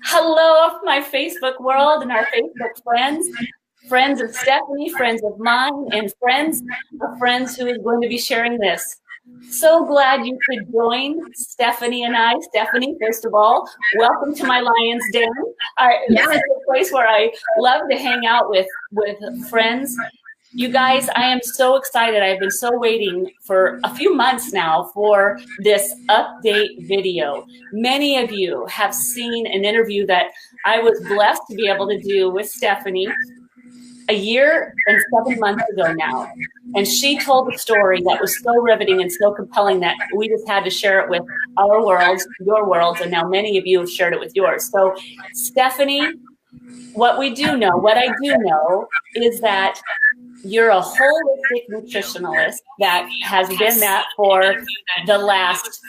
Hello, my Facebook world and our Facebook friends, friends of Stephanie, friends of mine, and friends of friends who is going to be sharing this. So glad you could join Stephanie and I. Stephanie, first of all, welcome to my Lion's Den. This is a place where I love to hang out with friends. You guys, I am so excited. I've been so waiting for a few months now for this update video. Many of you have seen an interview that I was blessed to be able to do with Stephanie a year and 7 months ago now. And she told a story that was so riveting and so compelling that we just had to share it with our worlds, your worlds, and now many of you have shared it with yours. So Stephanie, what I do know is that you're a holistic nutritionalist that has been that for the last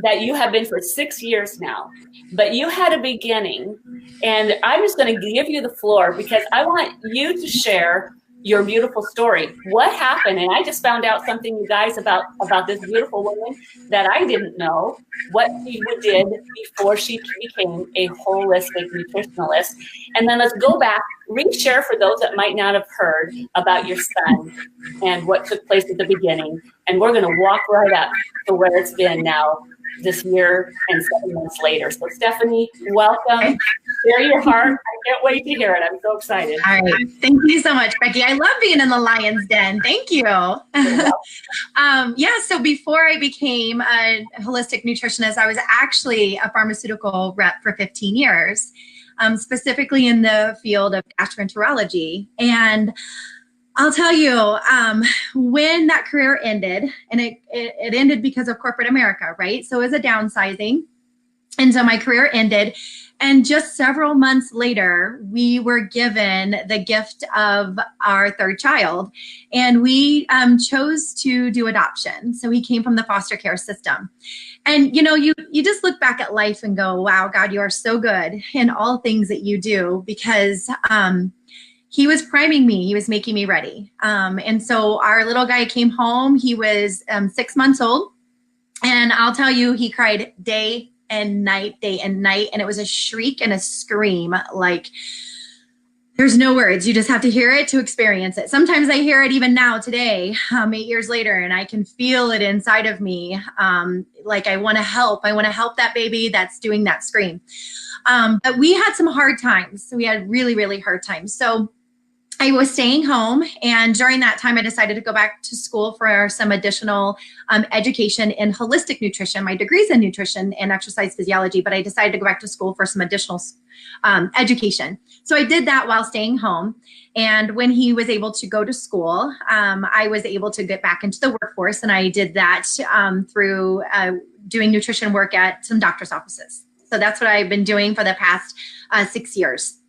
that you have been for 6 years now. But you had a beginning, and I'm just going to give you the floor because I want you to share your beautiful story. What happened? And I just found out something, you guys, about this beautiful woman that I didn't know, what she did before she became a holistic nutritionalist. And then let's go back, reshare for those that might not have heard about your son and what took place at the beginning. And we're going to walk right up to where it's been now this year and 7 months later. So Stephanie, welcome. Share your heart. I can't wait to hear it. I'm so excited. All right. Thank you so much, Becky. I love being in the Lion's Den. Thank you. So before I became a holistic nutritionist, I was actually a pharmaceutical rep for 15 years, specifically in the field of gastroenterology. And I'll tell you, when that career ended, and it ended because of corporate America, right? So it was a downsizing. And so my career ended. And just several months later, we were given the gift of our third child. And we chose to do adoption. So he came from the foster care system. And, you know, you just look back at life and go, wow, God, you are so good in all things that you do, because he was priming me. He was making me ready. And so our little guy came home. He was 6 months old. And I'll tell you, he cried day and night. And it was a shriek and a scream like there's no words. You just have to hear it to experience it. Sometimes I hear it even now today, 8 years later, and I can feel it inside of me. Like I want to help. I want to help that baby that's doing that scream. But we had some hard times. We had really, really hard times. So I was staying home, and during that time, I decided to go back to school for some additional education in holistic nutrition. My degree's in nutrition and exercise physiology, but I decided to go back to school for some additional education. So I did that while staying home. And when he was able to go to school, I was able to get back into the workforce, and I did that through doing nutrition work at some doctor's offices. So that's what I've been doing for the past 6 years,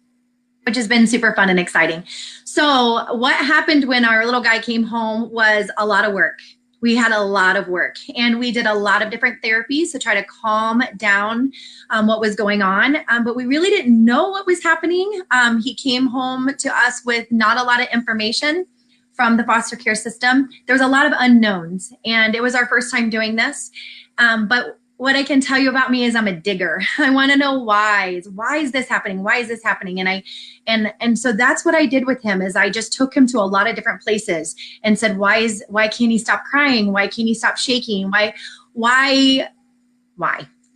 which has been super fun and exciting. So what happened when our little guy came home was a lot of work. We had a lot of work, and we did a lot of different therapies to try to calm down what was going on. But we really didn't know what was happening. He came home to us with not a lot of information from the foster care system. There was a lot of unknowns, and it was our first time doing this. But what I can tell you about me is I'm a digger. I want to know why. Why is this happening? Why is this happening? And so that's what I did with him, is I just took him to a lot of different places and said, why can't he stop crying? Why can't he stop shaking? Why?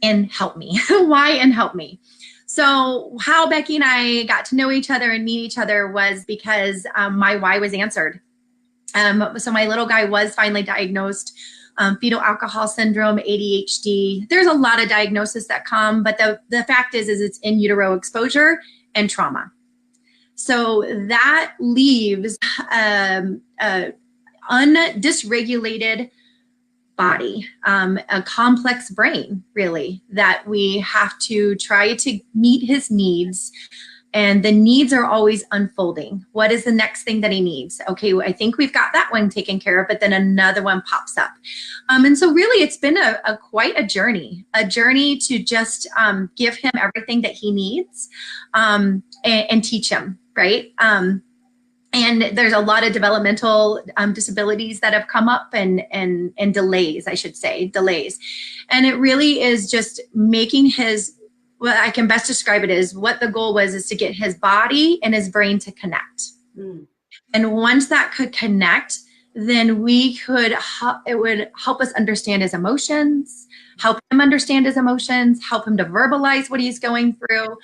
And help me. Why and help me. So how Becky and I got to know each other and meet each other was because my why was answered. So my little guy was finally diagnosed fetal alcohol syndrome, ADHD. There's a lot of diagnoses that come, but the fact is it's in utero exposure and trauma. So that leaves a dysregulated body, a complex brain, really, that we have to try to meet his needs. And the needs are always unfolding. What is the next thing that he needs? Okay, I think we've got that one taken care of, but then another one pops up. And so really it's been quite a journey to just give him everything that he needs and teach him, right? And there's a lot of developmental disabilities that have come up, and delays, I should say, delays. And it really is just making his, well, I can best describe it as what the goal was, is to get his body and his brain to connect. Mm. And once that could connect, then we could, it would help us understand his emotions, help him understand his emotions, help him to verbalize what he's going through.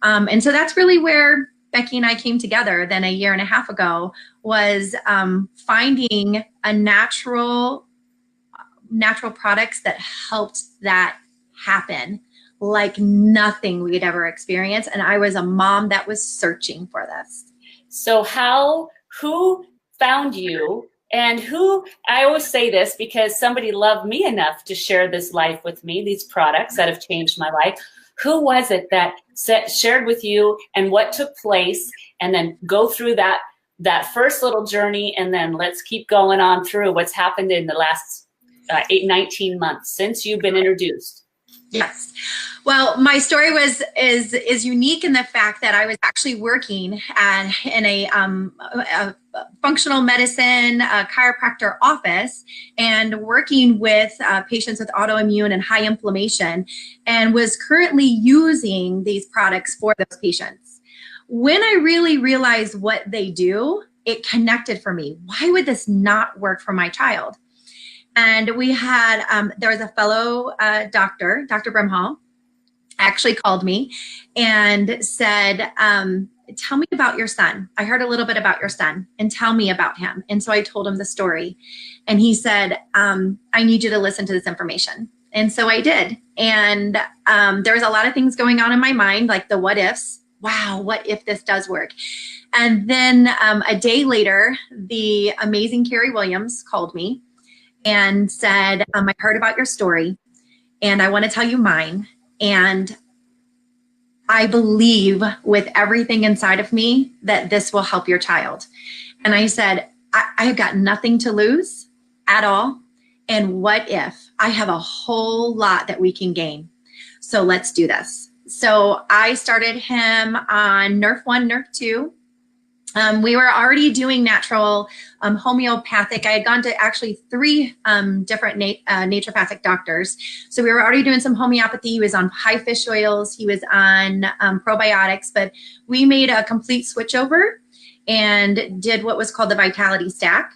And so that's really where Becky and I came together then a year and a half ago, was finding a natural products that helped that happen like nothing we'd ever experienced. And I was a mom that was searching for this. So who found you, and who, I always say this because somebody loved me enough to share this life with me, these products that have changed my life. Who was it that shared with you, and what took place? And then go through that first little journey, and then let's keep going on through what's happened in the last 19 months since you've been introduced. Yes. Well, my story is unique in the fact that I was actually working in a functional medicine chiropractor office, and working with patients with autoimmune and high inflammation, and was currently using these products for those patients. When I really realized what they do, it connected for me. Why would this not work for my child? And we had, there was a fellow doctor, Dr. Brimhall, actually called me and said, tell me about your son. I heard a little bit about your son, and tell me about him. And so I told him the story, and he said, I need you to listen to this information. And so I did. And there was a lot of things going on in my mind, like the what ifs. Wow, what if this does work? And then a day later, the amazing Carrie Williams called me and said, I heard about your story, and I want to tell you mine. And I believe with everything inside of me that this will help your child. And I said, I have got nothing to lose at all. And what if? I have a whole lot that we can gain. So let's do this. So I started him on Nerf 1, Nerf 2. We were already doing natural homeopathic. I had gone to actually 3 different naturopathic doctors. So we were already doing some homeopathy. He was on high fish oils. He was on probiotics, but we made a complete switch over and did what was called the Vitality Stack.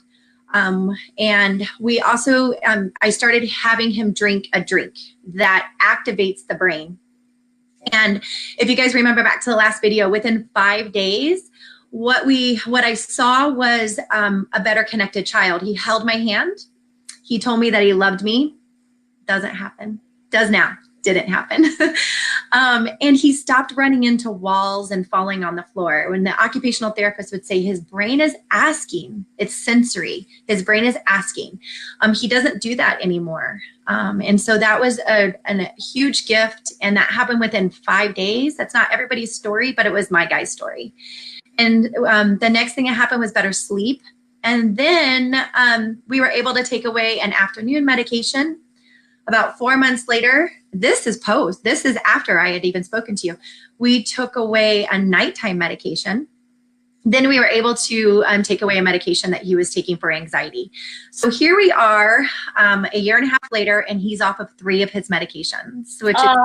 And we also, I started having him drink a drink that activates the brain. And if you guys remember back to the last video, within 5 days, what I saw was a better connected child. He held my hand. He told me that he loved me. Doesn't happen. Does now. Didn't happen. And he stopped running into walls and falling on the floor. When the occupational therapist would say his brain is asking, it's sensory. His brain is asking. He doesn't do that anymore. And so that was a huge gift. And that happened within 5 days. That's not everybody's story, but it was my guy's story. And the next thing that happened was better sleep. And then we were able to take away an afternoon medication. About 4 months later, this is after I had even spoken to you, we took away a nighttime medication. Then we were able to take away a medication that he was taking for anxiety. So here we are a year and a half later, and he's off of 3 of his medications, which is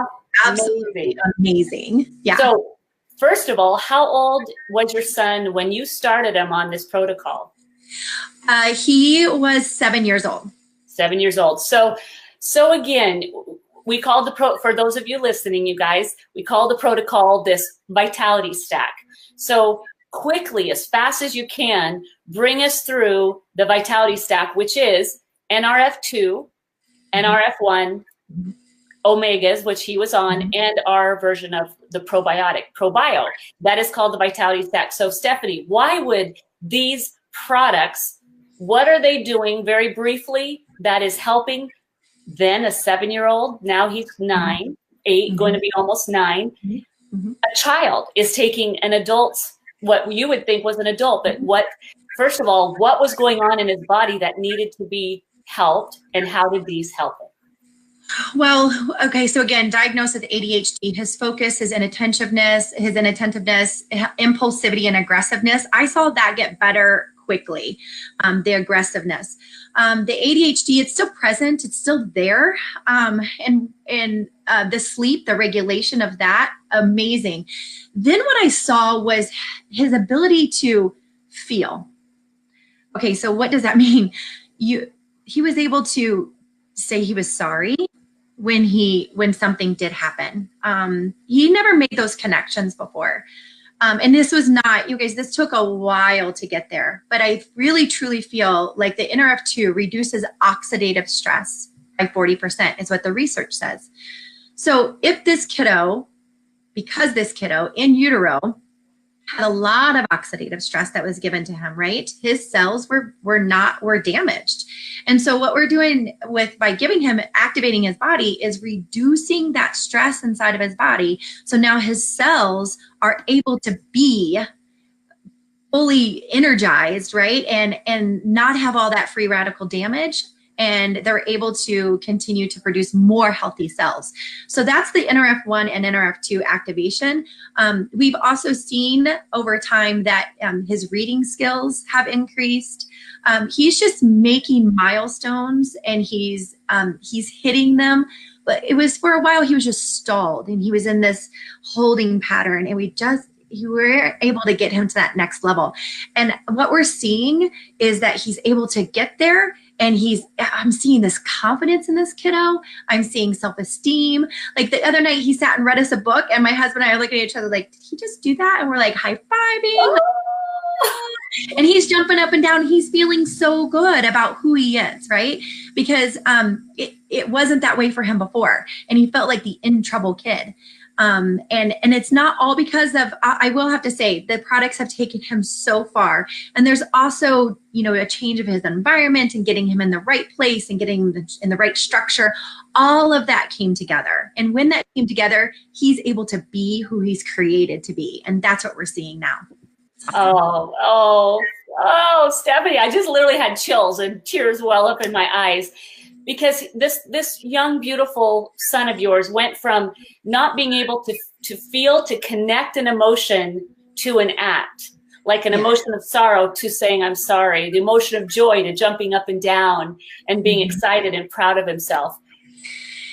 absolutely amazing. Yeah. So first of all, how old was your son when you started him on this protocol? He was 7 years old. 7 years old. So again, we call for those of you listening, you guys, we call the protocol this Vitality Stack. So quickly, as fast as you can, bring us through the Vitality Stack, which is NRF2, NRF1, Omegas, which he was on, and our version of the probiotic, ProBio. That is called the Vitality Stack. So Stephanie, why would these products, what are they doing very briefly that is helping then a 7-year-old, now he's 9, 8, going to be almost 9. A child is taking an adult's, what you would think was an adult, but first of all, what was going on in his body that needed to be helped, and how did these help him? Well, okay, so again, diagnosed with ADHD, his focus, his inattentiveness, impulsivity, and aggressiveness, I saw that get better quickly, the aggressiveness. The ADHD, it's still present, it's still there, and the sleep, the regulation of that, amazing. Then what I saw was his ability to feel. Okay, so what does that mean? He was able to say he was sorry when something did happen. He never made those connections before. And this was not, you guys, this took a while to get there, but I really truly feel like the NRF2 reduces oxidative stress by 40% is what the research says. So if because this kiddo in utero had a lot of oxidative stress that was given to him, right? His cells were damaged. And so what we're doing by giving him, activating his body, is reducing that stress inside of his body. So now his cells are able to be fully energized, right? And not have all that free radical damage. And they're able to continue to produce more healthy cells. So that's the NRF1 and NRF2 activation. We've also seen over time that his reading skills have increased. He's just making milestones, and he's hitting them. But it was, for a while, he was just stalled, and he was in this holding pattern, and you were able to get him to that next level. And what we're seeing is that he's able to get there, and I'm seeing this confidence in this kiddo. I'm seeing self-esteem. Like the other night, he sat and read us a book, and my husband and I are looking at each other like, did he just do that? And we're like high-fiving. Oh. And he's jumping up and down. He's feeling so good about who he is, right? Because it wasn't that way for him before. And he felt like the in trouble kid. And it's not all because of, I will have to say, the products have taken him so far. And there's also, a change of his environment and getting him in the right place and getting him in the right structure. All of that came together. And when that came together, he's able to be who he's created to be. And that's what we're seeing now. Oh, Stephanie, I just literally had chills and tears well up in my eyes. Because this young, beautiful son of yours went from not being able to feel, to connect an emotion to an act, like an emotion of sorrow to saying, I'm sorry, the emotion of joy to jumping up and down and being excited and proud of himself.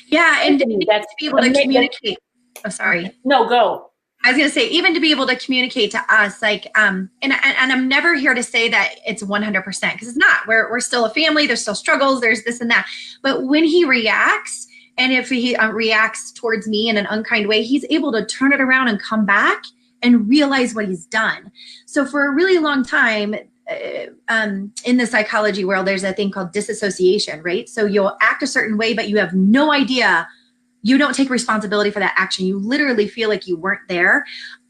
Yeah, and to be able to communicate. Oh, sorry. No, go. I was going to say, even to be able to communicate to us, like, and I'm never here to say that it's 100%, because it's not. We're still a family. There's still struggles. There's this and that. But when he reacts, and if he reacts towards me in an unkind way, he's able to turn it around and come back and realize what he's done. So for a really long time, in the psychology world, there's a thing called disassociation, right? So you'll act a certain way, but you have no idea. You don't take responsibility for that action. You literally feel like you weren't there.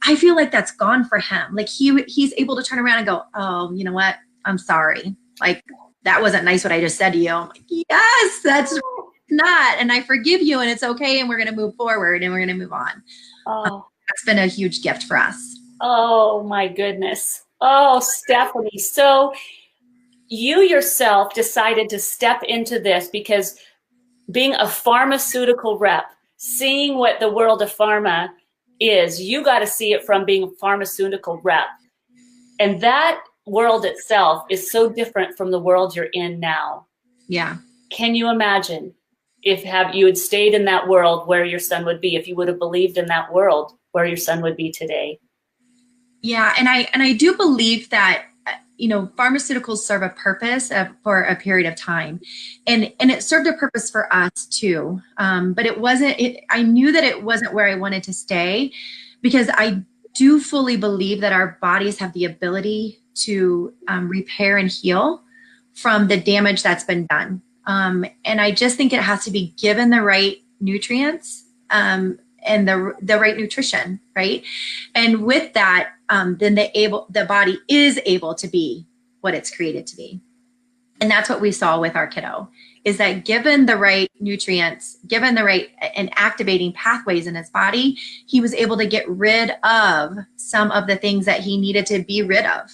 I feel like that's gone for him. Like he's able to turn around and go, oh, you know what? I'm sorry. Like, that wasn't nice what I just said to you. I'm like, yes, that's not. And I forgive you, and it's okay. And we're going to move forward, and we're going to move on. That's been a huge gift for us. Oh, my goodness. Oh, Stephanie. So you yourself decided to step into this because being a pharmaceutical rep, seeing what the world of pharma is, you got to see it from being a pharmaceutical rep. And that world itself is so different from the world you're in now. Yeah. Can you imagine if you had stayed in that world, where your son would be, if you would have believed in that world, where your son would be today? Yeah. And I do believe that pharmaceuticals serve a purpose for a period of time, and it served a purpose for us too. But it wasn't. I knew that it wasn't where I wanted to stay, because I do fully believe that our bodies have the ability to repair and heal from the damage that's been done. And I just think it has to be given the right nutrients and the right nutrition, right? And with that, then the body is able to be what it's created to be. And that's what we saw with our kiddo, is that given the right nutrients, given the right and activating pathways in his body, he was able to get rid of some of the things that he needed to be rid of,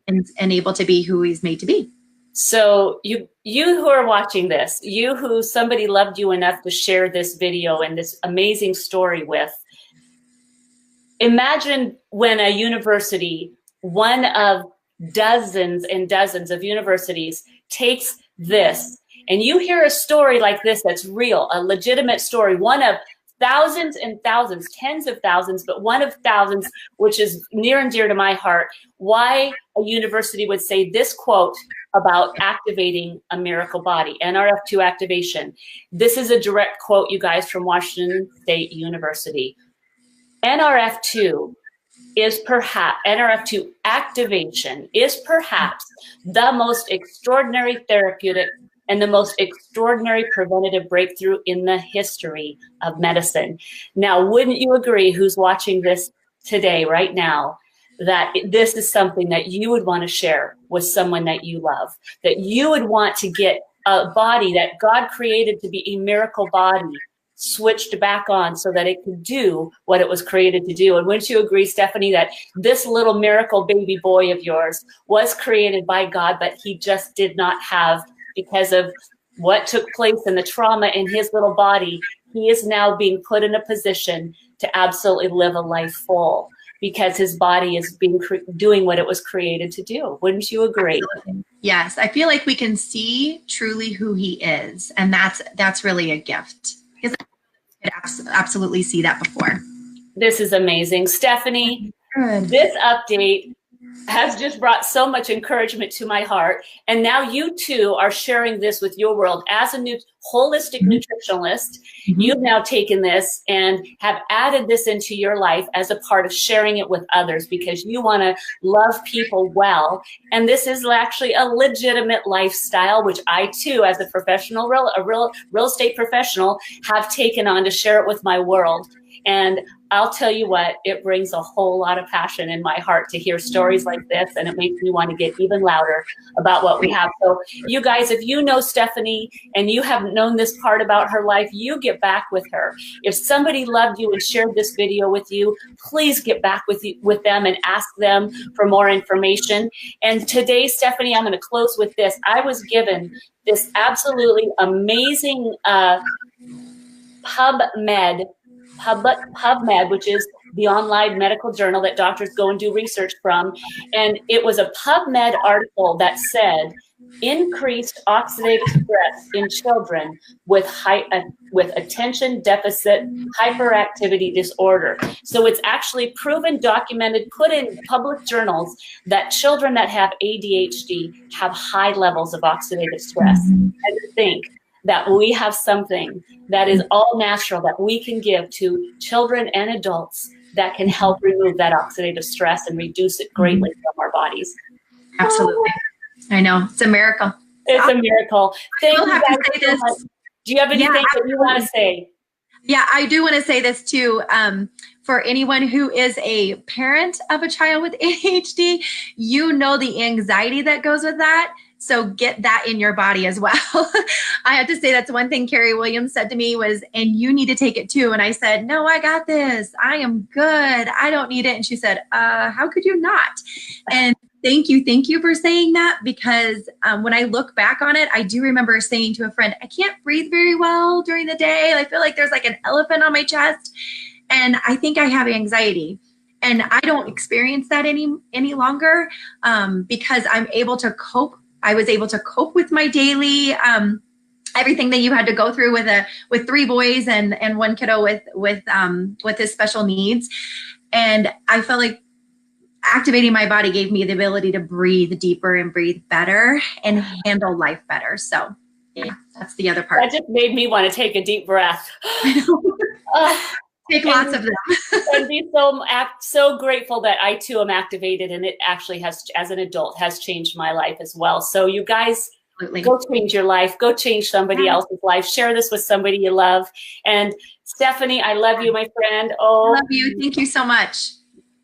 and able to be who he's made to be. So you who are watching this, you who somebody loved you enough to share this video and this amazing story with, imagine when a university, one of dozens and dozens of universities, takes this, and you hear a story like this that's real, a legitimate story, one of thousands and thousands, tens of thousands, but one of thousands, which is near and dear to my heart, why a university would say this quote about activating a miracle body, NRF2 activation. This is a direct quote, you guys, from Washington State University. NRF2 activation is perhaps the most extraordinary therapeutic and the most extraordinary preventative breakthrough in the history of medicine. Now, wouldn't you agree, who's watching this today, right now, that this is something that you would want to share with someone that you love, that you would want to get a body that God created to be a miracle body switched back on so that it could do what it was created to do? And wouldn't you agree, Stephanie, that this little miracle baby boy of yours was created by God, but he just did not have, because of what took place in the trauma in his little body, he is now being put in a position to absolutely live a life full, because his body is doing what it was created to do. Wouldn't you agree? Absolutely. Yes, I feel like we can see truly who he is, and that's really a gift. Because I could absolutely see that before. This is amazing. Stephanie, this update has just brought so much encouragement to my heart. And now you too are sharing this with your world. As a new holistic nutritionalist, you've now taken this and have added this into your life as a part of sharing it with others, because you want to love people well. And this is actually a legitimate lifestyle, which I too, as a professional, a real estate professional, have taken on to share it with my world. And I'll tell you what, it brings a whole lot of passion in my heart to hear stories like this, and it makes me want to get even louder about what we have. So you guys, if you know Stephanie and you have known this part about her life, you get back with her. If somebody loved you and shared this video with you, please get back with them and ask them for more information. And today, Stephanie, I'm going to close with this. I was given this absolutely amazing PubMed, which is the online medical journal that doctors go and do research from. And it was a PubMed article that said increased oxidative stress in children with attention deficit hyperactivity disorder. So it's actually proven, documented, put in public journals that children that have ADHD have high levels of oxidative stress. And to think that we have something that is all natural that we can give to children and adults that can help remove that oxidative stress and reduce it greatly from our bodies. Absolutely. I know. It's a miracle. It's a miracle. Thank you guys so much. Do you have anything that you want to say? Yeah, I do want to say this too. For anyone who is a parent of a child with ADHD, you know the anxiety that goes with that. So get that in your body as well. I have to say that's one thing Carrie Williams said to me was, and you need to take it too. And I said, no, I got this. I am good. I don't need it. And she said, how could you not? And thank you for saying that, because when I look back on it, I do remember saying to a friend, I can't breathe very well during the day. I feel like there's like an elephant on my chest. And I think I have anxiety. And I don't experience that any longer because I'm able to cope. I was able to cope with my daily everything that you had to go through with 3 boys and one kiddo with his special needs. And I felt like activating my body gave me the ability to breathe deeper and breathe better and handle life better. So yeah, that's the other part. That just made me want to take a deep breath. Take lots of them. And be so grateful that I too am activated, and it actually has, as an adult, has changed my life as well. So you guys, Absolutely. Go change your life. Go change somebody else's life. Share this with somebody you love. And Stephanie, I love you, my friend. Oh, I love you. Thank you so much.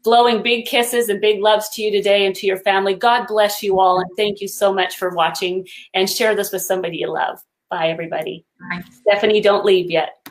Blowing big kisses and big loves to you today and to your family. God bless you all, and thank you so much for watching. And share this with somebody you love. Bye, everybody. Bye. Stephanie, don't leave yet.